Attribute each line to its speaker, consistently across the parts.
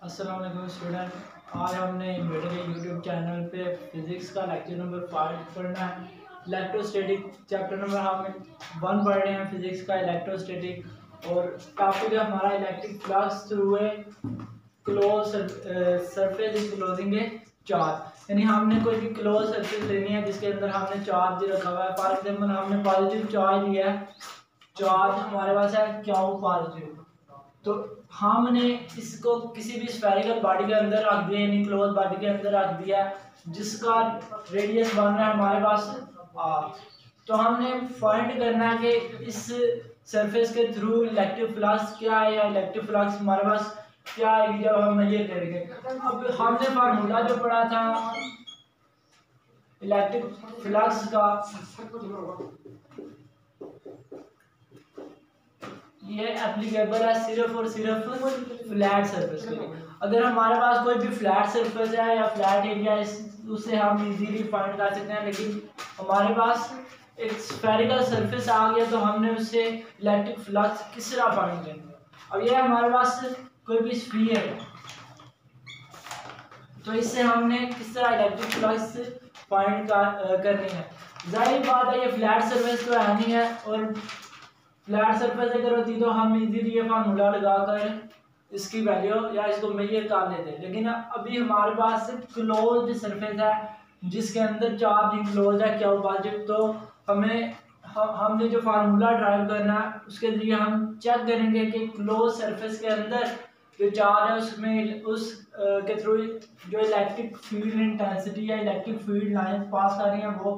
Speaker 1: अस्सलाम वालेकुम स्टूडेंट। आज हमने मेरे यूट्यूब चैनल पे फिज़िक्स का लेक्चर नंबर 5 पढ़ना है। इलेक्ट्रोस्टैटिक चैप्टर नंबर हम 1 पढ़ रहे हैं फिज़िक्स का इलेक्ट्रोस्टैटिक, और टॉपिक है हमारा इलेक्ट्रिक फ्लक्स थ्रू ए क्लोज सरफेस इंक्लोजिंग ए चार्ज। यानी हमने कोई भी क्लोज सरफेस लेनी है जिसके अंदर हमने चार्ज रखा हुआ है। फॉर एग्जाम्पल हमने पॉजिटिव चार्ज लिया है, चार्ज हमारे पास है क्यू पॉजिटिव, तो हमने इसको किसी भी स्फेरिकल बॉडी के अंदर रख दिया, यानी क्लोज बॉडी के अंदर रख दिया जिसका रेडियस बन रहा है हमारे पास आर। तो हमने फाइंड करना है कि इस सरफेस के थ्रू इलेक्ट्रिक फ्लक्स क्या है, या इलेक्ट्रिक फ्लक्स हमारे पास क्या आएगी जब हम मेजर करेंगे। अब हमने फार्मूला जो पढ़ा था इलेक्ट्रिक फ्लक्स का, ये एप्लीकेबल है सिर्फ और सिर्फ फ्लैट सरफेस के लिए। अगर हमारे पास कोई भी फ्लैट सरफेस है या फ्लैट एरिया है उससे हम इजीली फाइंड कर सकते हैं, लेकिन हमारे पास एक स्फेरिकल सरफेस आ गया तो हमने उससे इलेक्ट्रिक फ्लक्स किस तरह फाइंड करेंगे। अब ये हमारे पास कोई भी स्फीयर है तो इससे हमने किस तरह इलेक्ट्रिक फ्लक्स फाइंड करनी है। जाहिर बात है ये फ्लैट सरफेस तो है नहीं है, और फ्लैट सरफेस अगर होती तो हम इजीली ये फार्मूला लगाकर इसकी वैल्यू या इसको मेजर कर लेते हैं। लेकिन अभी हमारे पास क्लोज्ड सरफेस है जिसके अंदर चार्ज इंक्लोज है क्या पॉजिटिव, तो हमने जो फार्मूला ड्राइव करना है उसके जरिए हम चेक करेंगे कि क्लोज सरफेस के अंदर जो चार्ज है उसमें उस के थ्रू जो इलेक्ट्रिक फील्ड इंटेंसिटी या इलेक्ट्रिक फील्ड लाइन पास कर रही है वो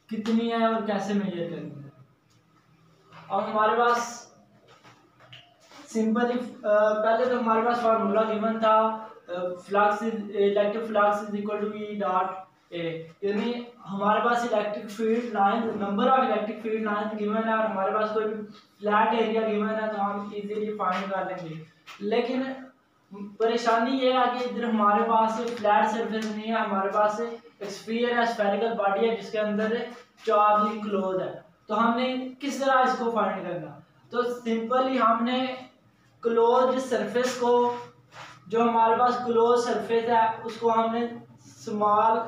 Speaker 1: कितनी है और कैसे मेजर करेंगे। अब हमारे पास सिंपली पहले तो हमारे पास फार्मूला गिवन था flux electric flux is equal to E dot A, यानी हमारे पास electric field line number of electric field line given है और हमारे पास कोई फ्लैट एरिया गिवन है तो हम इजीली फाइंड कर लेंगे। लेकिन परेशानी ये है कि इधर हमारे पास फ्लैट सरफेस नहीं है, हमारे पास एक स्फीयर है, स्फेरिकल बॉडी है जिसके अंदर चार्ज इंक्लोज है। तो हमने किस तरह इसको फाइंड करना, तो सिंपली हमने क्लोज सरफेस को, जो हमारे पास क्लोज सरफेस है उसको हमने स्मॉल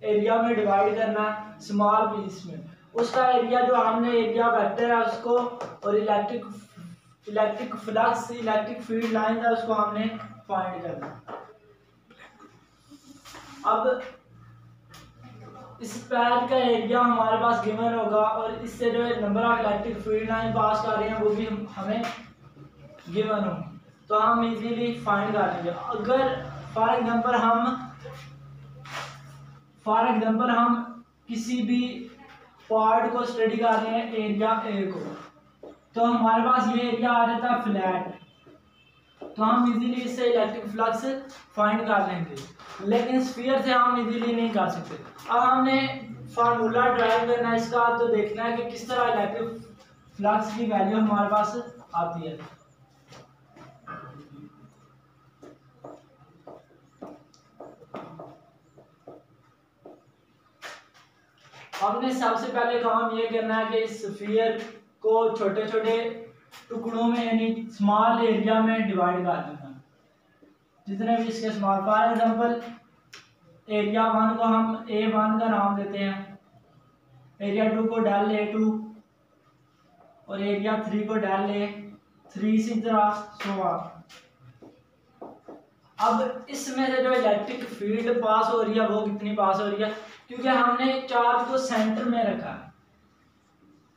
Speaker 1: एरिया में डिवाइड करना है, स्मॉल पीस में। उसका एरिया जो हमने एरिया वेक्टर है उसको, और electric flux electric field line है उसको हमने फाइंड करना। अब इस पैड का एरिया हमारे पास गिवन होगा और इससे जो number of electric field line pass कर रहे हैं वो भी हमें गिवन होगी, तो हम इजीली फाइंड कर लेंगे। अगर फॉर एग्जांपल हम किसी भी पार्ट को स्टडी कर रहे हैं एरिया ए को, तो हमारे पास ये एरिया आ जाता है फ्लैट, तो हम इजीली इससे इलेक्ट्रिक फ्लक्स फाइंड कर लेंगे। लेकिन स्फीयर से हम इजीली नहीं कर सकते। अब हमने फार्मूला ड्राइव करना है इसका, तो देखना है कि किस तरह इलेक्ट्रिक फ्लक्स की वैल्यू हमारे पास आती है। हमने सबसे पहले काम ये करना है कि इस स्फीयर को छोटे छोटे टुकड़ों में यानी स्मॉल एरिया में डिवाइड कर देना, जितने भी इसके स्मॉल। फॉर एग्जांपल एरिया 1 को हम A1 का नाम देते हैं, एरिया 2 को डेल A2 और एरिया 3 को डेल A3, इसी तरह सो ऑन। अब इसमें से जो इलेक्ट्रिक फील्ड पास हो रही है वो कितनी पास हो रही है, क्योंकि हमने चार्ज को सेंटर में रखा है,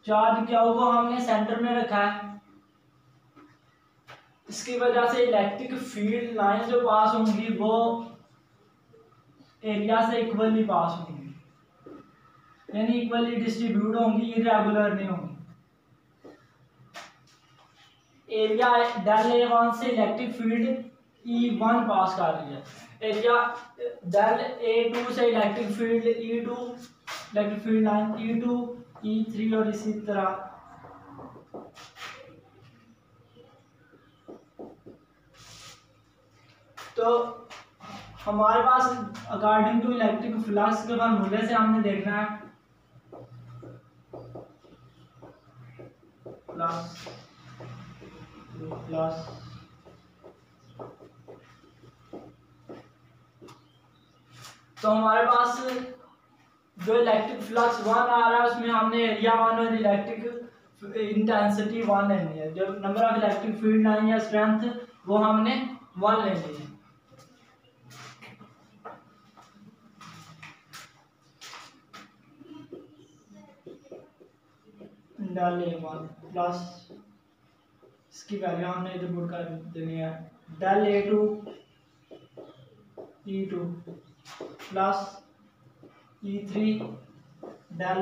Speaker 1: चार्ज क्यू को हमने सेंटर में रखा है, इसकी वजह से इलेक्ट्रिक फील्ड लाइन जो पास होंगी वो एरिया से इक्वली पास होंगी, यानी इक्वली डिस्ट्रीब्यूट होंगी, इरेगुलर नहीं होंगी। एरिया डेल A1 से इलेक्ट्रिक फील्ड E1 पास कर रही है, एरिया डेल A2 से electric field E2 electric field line E2 E3 और इसी तरह। तो हमारे पास अकॉर्डिंग टू इलेक्ट्रिक फ्लक्स के फार्मूले से हमने देखना है प्लस तो हमारे पास जो इलेक्ट्रिक फ्लक्स 1 आ रहा है उसमें हमने एरिया 1 और इलेक्ट्रिक इंटेंसिटी 1 लेनी है। जो number of electric field line या स्ट्रेंथ वो हमने 1 लेनी है। डेल A1 प्लस इसकी वैल्यू हमने इधर पुट कर देनी है, del A2 E2 plus E3 del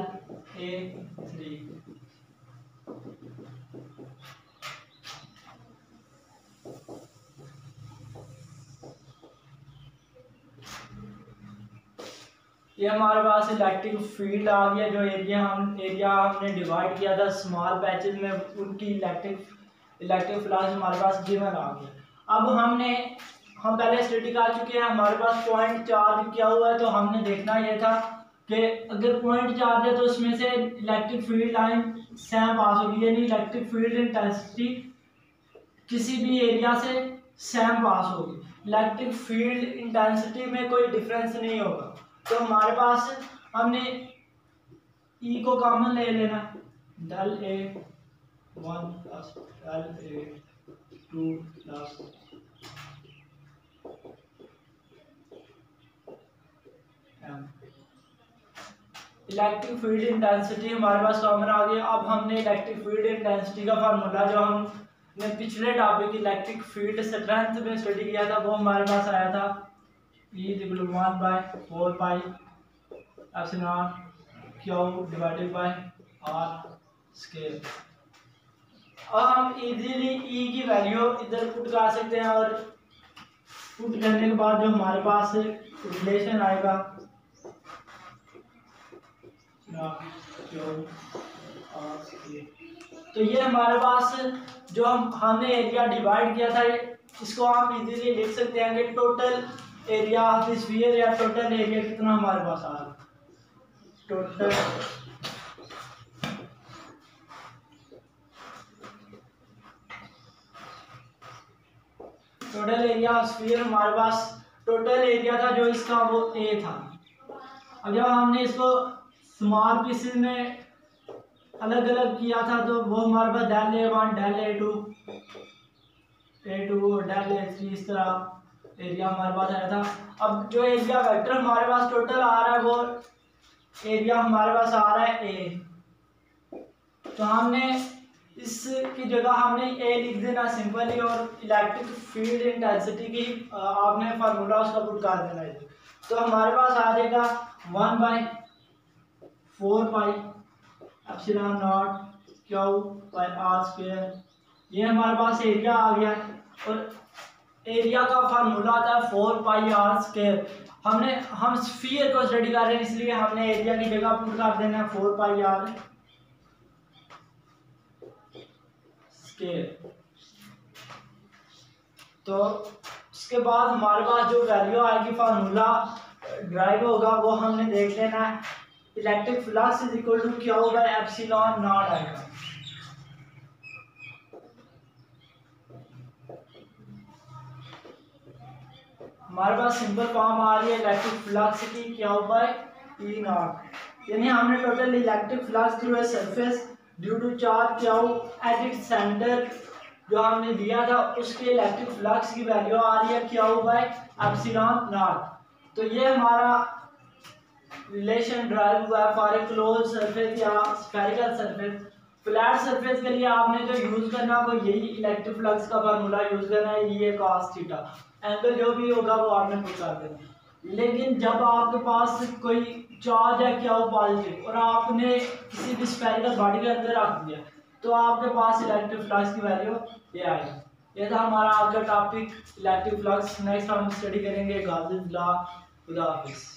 Speaker 1: A3। ये हमारे पास इलेक्ट्रिक फील्ड आ गया। जो एरिया हमने डिवाइड किया था स्मॉल पैचेज में, उनकी इलेक्ट्रिक फ्लक्स हमारे पास गिवन आ गया। अब हम पहले स्टडी कर चुके हैं, हमारे पास पॉइंट चार्ज किया हुआ है। तो हमने देखना ये था कि अगर पॉइंट चार्ज है तो उसमें से इलेक्ट्रिक फील्ड लाइन सेम पास होगी, यानी इलेक्ट्रिक फील्ड इंटेंसिटी किसी भी एरिया से सेम पास होगी। इलेक्ट्रिक फील्ड इंटेंसिटी में कोई डिफरेंस नहीं होगा। तो हमारे पास हमने E को कॉमन ले लेना, del A1 plus del A2 plus electric field intensity हमारे पास कॉमन आ गई। अब हमने इलेक्ट्रिक फील्ड इंटेंसिटी का फार्मूला जो हमने पिछले टॉपिक इलेक्ट्रिक फील्ड स्ट्रेंथ में स्टडी किया था वो हमारे पास आया था E=1/4 epsilon Q divided by R square. अब हम इजीली E की वैल्यू इधर पुट कर सकते हैं और पुट करने के बाद जो हमारे पास रिलेशन आएगा तो ये हमारे पास जो हमने एरिया डिवाइड किया था इसको हम इजीली लिख सकते हैं कि total area of the sphere या टोटल एरिया कितना हमारे पास आ रहा है। टोटल एरिया ऑफ स्फीयर हमारे पास टोटल एरिया था जो इसका वो A था। अब जब हमने इसको स्मॉल पीसेस में अलग अलग किया था तो वो हमारे पास del A1 del A2 del A3 इस तरह एरिया हमारे पास आया था। अब जो एरिया वेक्टर हमारे पास टोटल आ रहा है वो एरिया हमारे पास आ रहा है A। तो हमने इसकी जगह हमने A लिख देना सिंपली और इलेक्ट्रिक फील्ड इंटेंसिटी की आपने फार्मूला उसका पुट कर देना है। तो हमारे पास आ जाएगा 1/4 epsilon not Q by R square. ये हमारे पास एरिया आ गया और एरिया का फार्मूला आता है 4πr स्क्वायर। हम स्फीयर को स्टडी कर रहे हैं इसलिए हमने एरिया की जगह पुट कर देना है 4πr स्क्वायर। तो उसके बाद हमारे पास जो वैल्यू आएगी फार्मूला ड्राइव होगा वो हमने देख लेना है। Electric flux is equal to Q by epsilon not आएगा। हमारे पास सिंपल फॉर्म आ रही है इलेक्ट्रिक फ्लक्स की Q बाय E नॉट, यानी हमने total electric flux through a surface due to charge Q at its centre जो हमने दिया था उसके इलेक्ट्रिक फ्लक्स की वैल्यू आ रही है Q बाय एप्सिलॉन नॉट। तो ये हमारा रिलेशन ड्राइव हुआ है फॉर ए क्लोज सरफेस या स्फेरिकल सरफेस। फ्लैट सरफेस के लिए आपने जो यूज करना वो यही इलेक्ट्रिक फ्लक्स का फार्मूला यूज करना है, ये cos थीटा। एंगल जो भी होगा वो आपने पुट कर देना। लेकिन जब आपके पास कोई चार्ज है Q पॉजिटिव और आपने किसी भी स्फेरिकल बॉडी के अंदर रख दिया तो आपके पास इलेक्ट्रिक फ्लक्स की वैल्यू ये आएगी। ये था हमारा आज का टॉपिक इलेक्ट्रिक फ्लक्स। नेक्स्ट हम स्टडी करेंगे गाउस लॉ। खुदा हाफिज़।